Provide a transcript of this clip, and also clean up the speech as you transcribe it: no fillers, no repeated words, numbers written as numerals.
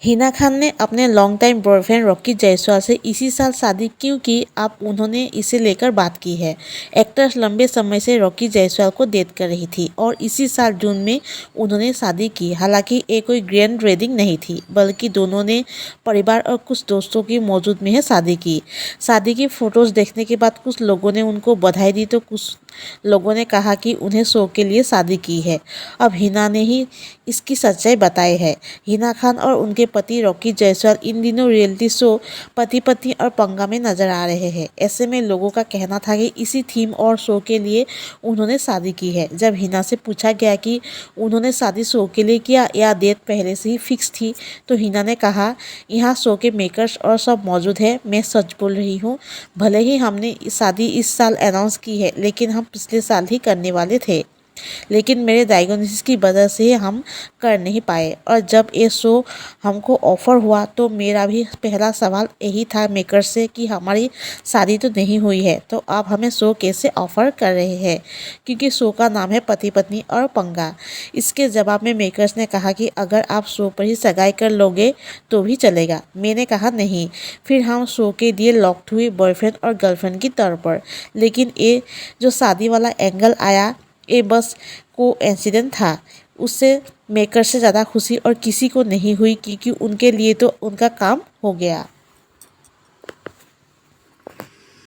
हिना खान ने अपने long time boyfriend Rocky Jaiswal से इसी साल शादी क्यों की, अब उन्होंने इसे लेकर बात की है। एक्ट्रेस लंबे समय से रॉकी जायसवाल को डेट कर रही थी और इसी साल जून में उन्होंने शादी की। हालांकि ये कोई ग्रैंड वेडिंग नहीं थी, बल्कि दोनों ने परिवार और कुछ दोस्तों की मौजूद में है शादी की। शादी की फोटोज देखने के बाद कुछ लोगों ने उनको बधाई दी तो कुछ लोगों ने कहा कि उन्हें शो के लिए शादी की है। अब हिना ने ही इसकी सच्चाई बताई है। हिना खान और उनके पति रॉकी जायसवाल इन दिनों रियलिटी शो पति पत्नी और पंगा में नजर आ रहे हैं। ऐसे में लोगों का कहना था कि इसी थीम और शो के लिए उन्होंने शादी की है। जब हिना से पूछा गया कि उन्होंने शादी शो के लिए किया या डेट पहले से ही फिक्स थी, तो हिना ने कहा, यहाँ शो के मेकर्स और सब मौजूद है, मैं सच बोल रही हूँ। भले ही हमने शादी इस साल अनाउंस की है, लेकिन हम पिछले साल ही करने वाले थे, लेकिन मेरे डायग्नोसिस की वजह से हम कर नहीं पाए। और जब ये शो हमको ऑफ़र हुआ तो मेरा भी पहला सवाल यही था मेकर से कि हमारी शादी तो नहीं हुई है, तो आप हमें शो कैसे ऑफ़र कर रहे हैं, क्योंकि शो का नाम है पति पत्नी और पंगा। इसके जवाब में मेकर्स ने कहा कि अगर आप शो पर ही सगाई कर लोगे तो भी चलेगा। मैंने कहा नहीं। फिर हम शो के लिए लॉक्ड हुए बॉयफ्रेंड और गर्लफ्रेंड की तौर पर। लेकिन ये जो शादी वाला एंगल आया, ये बस को इंसिडेंट था। उससे मेकर से ज़्यादा खुशी और किसी को नहीं हुई, क्योंकि उनके लिए तो उनका काम हो गया।